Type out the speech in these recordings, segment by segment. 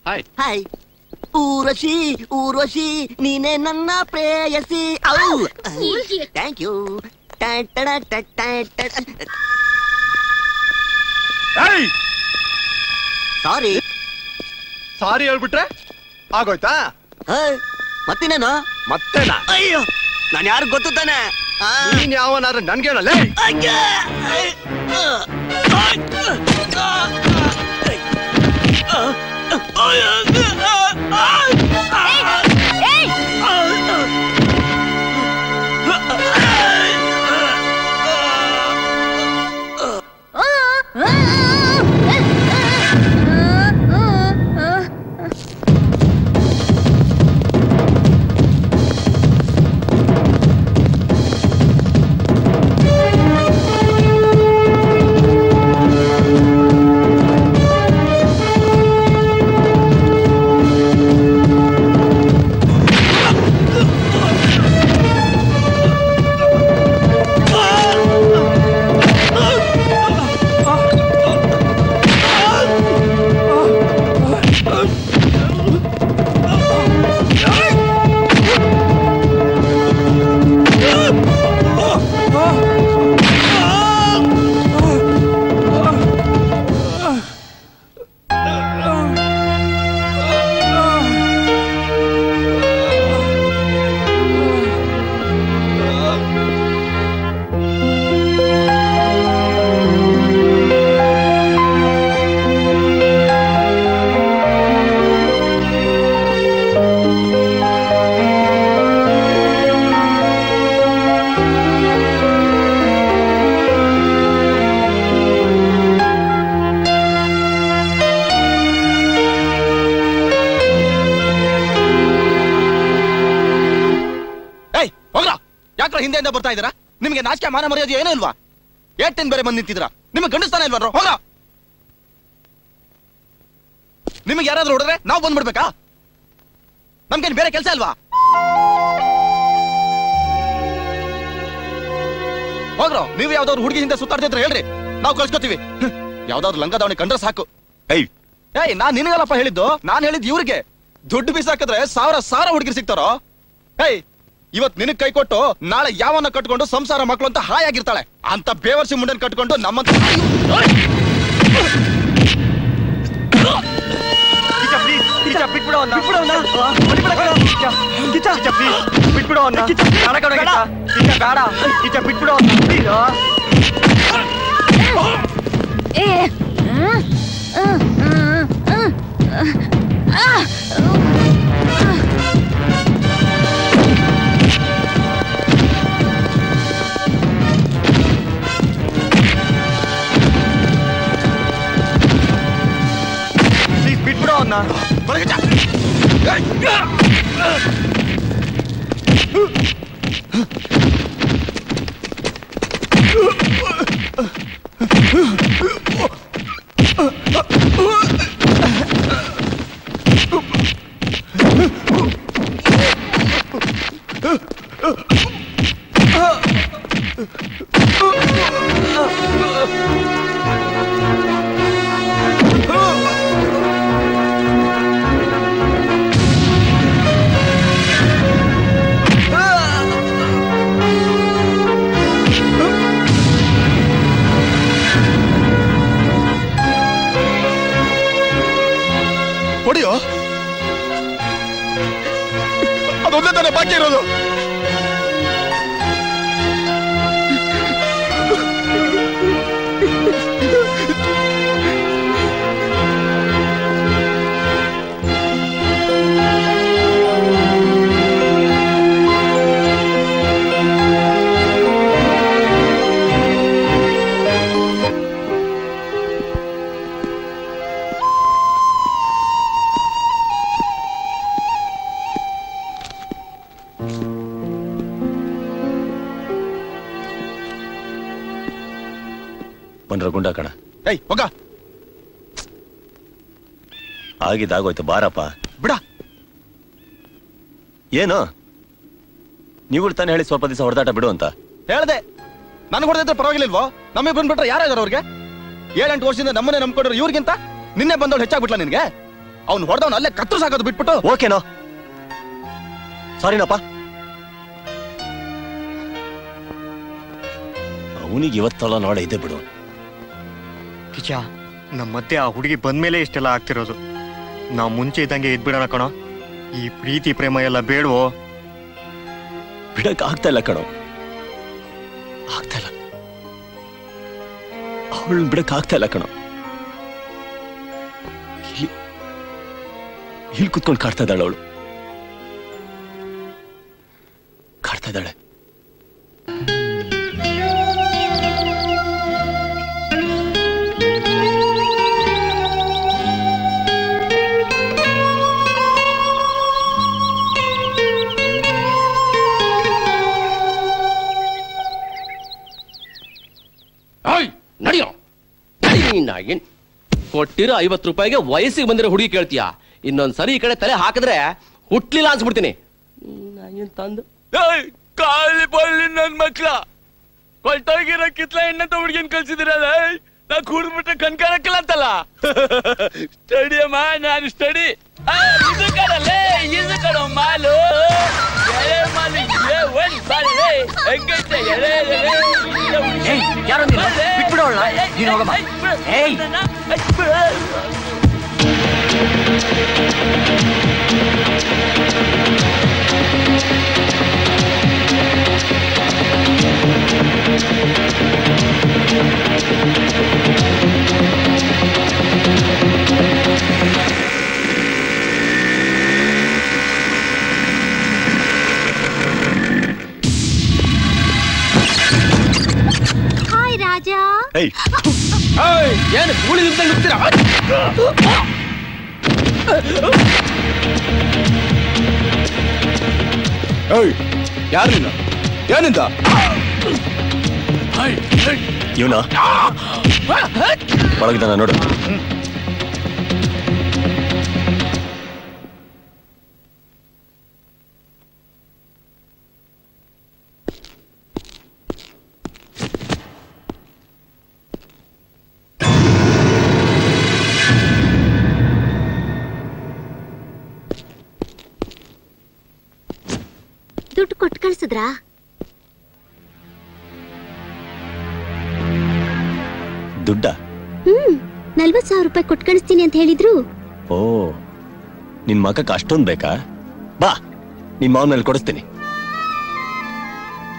Hi hi Urvashi Urvashi ನೀನೆ ನನ್ನ ಪ್ರೇಯಸಿ. Thank you. ಸಾರಿ ಸಾರಿ ಹೇಳ್ಬಿಟ್ರೆ ಆಗೋಯ್ತಾ? ಮತ್ತಿನೇನು? ಮತ್ತೇನಾ? ಅಯ್ಯೋ ನಾನು ಯಾರು ಗೊತ್ತು ತಾನೆ. ನೀನ್ ಯಾವನಾದ್ರೆ ನನ್ಗೇನಲ್ಲ. ಹಿಂದೆಯಿಂದ ಬರ್ತಾ ಇದ್ದೀರಾ? ನಿಮಗೆ ನಾಚಿಕೆ ಮಾನ ಮರ್ಯಾದೆ ಏನೂ ಇಲ್ವಾ? ಏಟೇನ್ ಬೇರೆ ಬಂದು ನಿಂತಿದ್ದೀರಾ? ನಿಮಗೆ ಗಂಡಸ್ತಾನ ಇಲ್ವಾ? ಹೋಗ. ನಿಮಗೆ ಯಾರಾದ್ರೂ ಹೊಡೆದ್ರೆ ನಾವು ಬಂದ್ಬಿಡ್ಬೇಕಾ? ನಮ್ಗೇನು ಬೇರೆ ಕೆಲಸ ಇಲ್ವಾ? ಹೋಗ್ರೋ. ನೀವು ಯಾವ್ದಾದ್ರು ಹುಡುಗಿ ಹಿಂದೆ ಸುತ್ತಾಡ್ತಿದ್ರೆ ಹೇಳ್ರಿ, ನಾವು ಕಳ್ಸ್ಕೊತೀವಿ. ಯಾವ್ದಾದ್ರು ಲಂಗದಾವಣಿ ಕಂಡ್ರೆ ಸಾಕು. ಏಯ್ ನಾನ್ ನಿನಗಲ್ಲಪ್ಪ ಹೇಳಿದ್ದು, ನಾನ್ ಹೇಳಿದ್ ಇವ್ರಿಗೆ. ದುಡ್ಡು ಬೀಸಾಕಿದ್ರೆ ಸಾವಿರ ಹುಡುಗಿ ಸಿಗ್ತಾರೋ? ಏಯ್ ಇವತ್ ನಿನಗ್ ಕೈ ಕೊಟ್ಟು ನಾಳೆ ಯಾವನ್ನ ಕಟ್ಕೊಂಡು ಸಂಸಾರ ಮಕ್ಕಳು ಅಂತ ಹಾಯಾಗಿರ್ತಾಳೆ. ಅಂತ ಬೇವರ್ಸಿ ಮುಂಡನ್ ಕಟ್ಕೊಂಡು ನಮ್ಮಂತ ಹೊಡಿಯೋ. ಅದೊಂದೇ ತಾನೇ ಬಾಕಿ ಇರೋದು. ಬಂದ್ರ ಗುಂಡ ಕಣ. ಏಯ್ ಹೋಗ. ಆಗಿದ್ದಾಗೋಯ್ತು, ಬಾರಪ್ಪ. ಬಿಡ. ಏನು ನೀವು ತಾನೇ ಹೇಳಿ ಸ್ವಲ್ಪ ದಿವಸ ಹೊಡೆದಾಟ ಬಿಡು ಅಂತ ಹೇಳ್ದೆ. ನನ್ಗೆ ಹೊಡೆದಿದ್ರೆ ಪರವಾಗಿಲ್ವೋ? ನಮಗೆ ಬಂದ್ಬಿಟ್ರೆ ಯಾರಾದ್ರು ಅವ್ರಿಗೆ? 7-8 ವರ್ಷದಿಂದ ನಮ್ಮನೆ ನಂಬ್ಕೊಂಡ್ರು ಇವ್ರಿಗಿಂತ ನಿನ್ನೆ ಬಂದವಳು ಹೆಚ್ಚಾಗ್ಬಿಟ್ಲ ನಿನ್ಗೆ? ಅವ್ನು ಹೊಡೆದವ್ನು ಅಲ್ಲೇ ಕತ್ತು ಸಾಕೋದು ಬಿಟ್ಬಿಟ್ಟು ಓಕೆನೋ ಸಾರಿನಪ್ಪ. ಅವನಿಗೆ ಇವತ್ತಲ್ಲ ನಾಳೆ ಇದೆ ಬಿಡು. ಕಿಚ, ನಮ್ಮ ಮಧ್ಯೆ ಆ ಹುಡುಗಿ ಬಂದ್ಮೇಲೆ ಇಷ್ಟೆಲ್ಲ ಆಗ್ತಿರೋದು. ನಾವು ಮುಂಚೆ ಇದ್ದಂಗೆ ಇದ್ಬಿಡೋಣ ಕಣೋ. ಈ ಪ್ರೀತಿ ಪ್ರೇಮ ಎಲ್ಲ ಬೇಡವೋ? ಬಿಡಕ್ ಆಗ್ತಾ ಇಲ್ಲ ಕಣೋ, ಆಗ್ತಾ ಇಲ್ಲ. ಅವಳು ಬಿಡಕ್ ಆಗ್ತಾ ಇಲ್ಲ ಕಣೋ. ಇಲ್ಲಿ ಕುತ್ಕೊಂಡು ಕಾಡ್ತಾ ಇದ್ದಾಳೆ ಅವಳು, ಕಾಡ್ತಾ ಇದ್ದಾಳೆ. ನಡಿಯೋ ಕೊಟ್ಟಿರೋ 50 ರೂಪಾಯಿಗೆ ವಯಸ್ಸಿಗೆ ಬಂದಿರೋ ಹುಡುಗಿ ಕೇಳ್ತೀಯಾ? ಇನ್ನೊಂದ್ಸರಿ ಈ ಕಡೆ ತಲೆ ಹಾಕಿದ್ರೆ ಹುಟ್ಲಿಲ್ಲ ಅನ್ಸ್ಬಿಡ್ತೀನಿ. ತಂದು ಕಾಲಿ ಬಳ್ಳಿ ನನ್ ಮಕ್ಳ ಕೊಳ್ತೋಗಿರೋ ಕಿತ್ಲ ಎಣ್ಣಂತ ಹುಡ್ಗಿನ್ ಕಳ್ಸಿದಿರಲ್ಲ, ನಾ ಕುಡಿದ್ಬಿಟ್ರೆ ಕಣ್ಕಾಣಕ್ಕಿಲ್ಲ ಅಂತಲ್ಲ. ಸ್ಟಡಿ ಅಮ್ಮ, ನಾನು ಸ್ಟಡಿ. ಇದು ಕಡಲೆ, ಇದು ಕಡೋ ಮಾಲು, ಎಳೆ ಮಾಲು, ಒಂದ್ ಬಾಳೆ ಹೆಂಗೈತೆ ಎಳೆ ಯಾರೋ ಬಿಟ್ಬಿಡೋಣ, ನೀನು ಹೋಗಮ್ಮ. ಏಯ್, ಹಾಯ್ ರಾಜಾ. ಏಯ್, ಏನು ಗೂಳಿ ನುಗ್ತೀರಾ? ಯಾರು ನೀನು? ಏನಿಂದ ಇವನ ಒಳಗಿದ್ದಾನ ನೋಡು. ದುಡ್ಡು ಕೊಟ್ಟು ಕಳ್ಸಿದ್ರಾ? ದುಡ್ಡ? 40,000 ರೂಪಾಯಿ ಕೊಟ್ಟು ಕಳಿಸ್ತೀನಿ ಅಂತ ಹೇಳಿದ್ರು. ಓ, ನಿನ್ ಮಗಕ್ಕೆ ಅಷ್ಟೊಂದ್ ಬೇಕಾ? ಬಾ, ನಿನ್ ಮಾವನ ಮೇಲೆ ಕೊಡಿಸ್ತೀನಿ.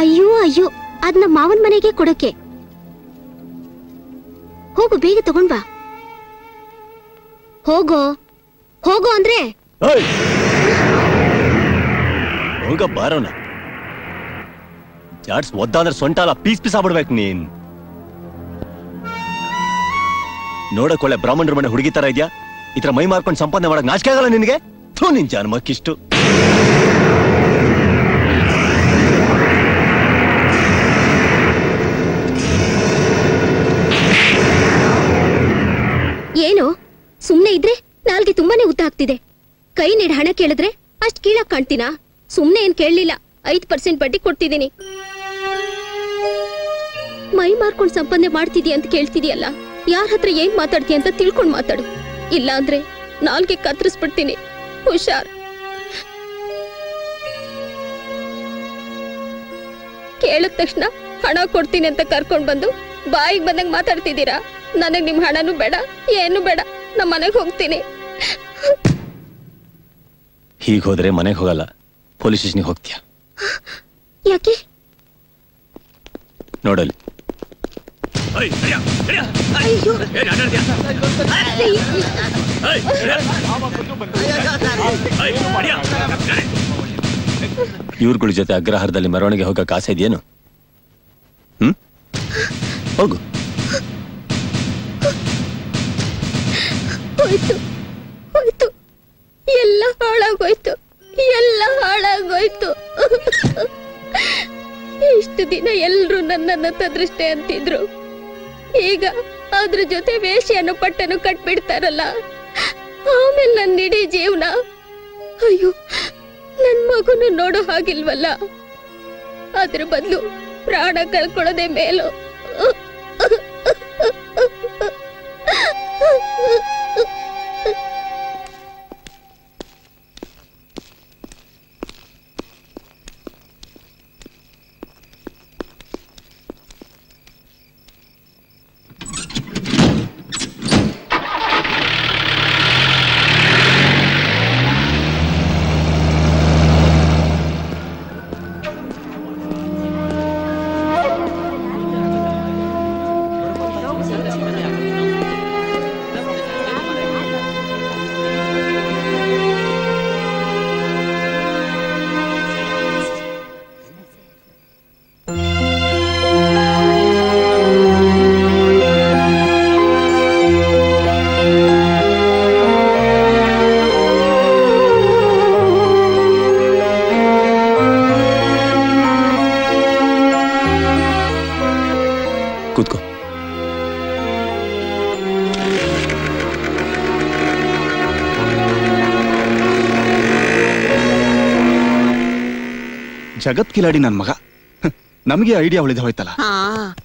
ಅಯ್ಯೋ ಅಯ್ಯೋ, ಅದ್ ನಮ್ಮ ಮಾವನ್ ಮನೆಗೆ ಕೊಡೋಕೆ. ಹೋಗು, ಬೇಗ ತಗೊಂಡ್ ಬಾ. ಹೋಗೋ ಹೋಗೋ ಅಂದ್ರೆ. ಹೋಗ ಬಾರೋಣ. ಜಾಡ್ಸ್ ಒದ್ದಾದ್ರೆ ಸೊಂಟ ಅಲ್ಲ, ಪೀಸ್ ಪೀಸ್ ಆಗ್ಬಿಡ್ಬೇಕು ನೀನ್. ನೋಡಕ್ ಒಳ್ಳೆ ಬ್ರಾಹ್ಮಣರ ಮನೆ ಹುಡುಗಿ ತರ ಇದ್ಯಾ? ಈ ತರ ಮೈ ಮಾರ್ಕೊಂಡು ಸಂಪಾದನೆ ಮಾಡಕ್ ನಾಚಿಕೆ ಆಗಲ್ಲ ನಿನ್ಗೆ? ಥೂ, ನಿನ್ ಜನ್ಮಕ್ಕಿಷ್ಟು. ಏನು ಸುಮ್ನೆ ಇದ್ರೆ ನಾಲ್ಗೆ ತುಂಬಾನೇ ಉದ್ದ ಆಗ್ತಿದೆ. ಕೈ ನೀಡ್ ಹಣ ಕೇಳಿದ್ರೆ ಅಷ್ಟ್ ಕೀಳಾಗ್ ಕಾಣ್ತೀನಾ? ಸುಮ್ನೆ ಏನ್ ಕೇಳಲಿಲ್ಲ, 5% ಬಡ್ಡಿ ಕೊಡ್ತಿದ್ದೀನಿ. ಮೈ ಮಾರ್ಕೊಂಡ್ ಸಂಪಾದನೆ ಮಾಡ್ತಿದ್ಯಾ ಅಂತ ಕೇಳ್ತಿದ್ಯಲ್ಲ, ಯಾರ ಹತ್ರ ಏನ್ ಮಾತಾಡ್ತೀಯ ಅಂತ ತಿಳ್ಕೊಂಡ್ ಮಾತಾಡು. ಇಲ್ಲ ಅಂದ್ರೆ ನಾಲ್ಗೆ ಕತ್ತರಿಸ್ಬಿಡ್ತೀನಿ, ಹುಷಾರ್. ಕೇಳಿದ ತಕ್ಷಣ ಹಣ ಕೊಡ್ತೀನಿ ಅಂತ ಕರ್ಕೊಂಡ್ ಬಂದು ಬಾಯಿಗೆ ಬಂದಂಗ್ ಮಾತಾಡ್ತಿದ್ದೀರಾ. ನನಗ್ ನಿಮ್ ಹಣನೂ ಬೇಡ, ಏನು ಬೇಡ, ನಮ್ ಮನೆಗ್ ಹೋಗ್ತೀನಿ. ಹೀಗ್ ಹೋದ್ರೆ ಮನೆಗೆ ಹೋಗಲ್ಲ, ಪೊಲೀಸ್ ಸ್ಟೇಷನ್ಗೆ ಹೋಗ್ತೀಯ. ಯಾಕೆ? ನೋಡಲ್ಲಿ. ಇವ್ರಗಳ ಜೊತೆ ಅಗ್ರಹಾರದಲ್ಲಿ ಮೆರವಣಿಗೆ ಹೋಗಕ್ಕೆ ಆಸೆ ಇದೆಯೇನು? ಹೋಗು. ಹೋಯ್ತು ಹೋಯ್ತು, ಎಲ್ಲ ಹಾಳಾಗೋಯ್ತು, ಎಲ್ಲ ಹಾಳಾಗೋಯ್ತು. ಇಷ್ಟು ದಿನ ಎಲ್ರು ನನ್ನನ್ನ ತದೃಷ್ಟೆ ಅಂತಿದ್ರು, ಈಗ ಅದ್ರ ಜೊತೆ ವೇಷನು ಪಟ್ಟನು ಕಟ್ಬಿಡ್ತಾರಲ್ಲ. ಆಮೇಲೆ ನನ್ನ ಇಡೀ ಜೀವನ, ಅಯ್ಯೋ ನನ್ ಮಗುನು ನೋಡೋ ಹಾಗಿಲ್ವಲ್ಲ. ಅದ್ರ ಬದಲು ಪ್ರಾಣ ಕಳ್ಕೊಳ್ಳೋದೇ ಮೇಲು. ಜಗತ್ ಕಿಲಾಡಿ ನನ್ ಮಗ ನಮಗೆ ಐಡಿಯಾ ಉಳಿದ ಹೋಯ್ತಲ್ಲ. ಹಾ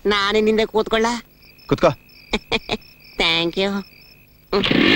ನಾನಿಂದ ಕೂತ್ಕೊಳ್ಳ. ಕುತ್ಕೋ. Thank you.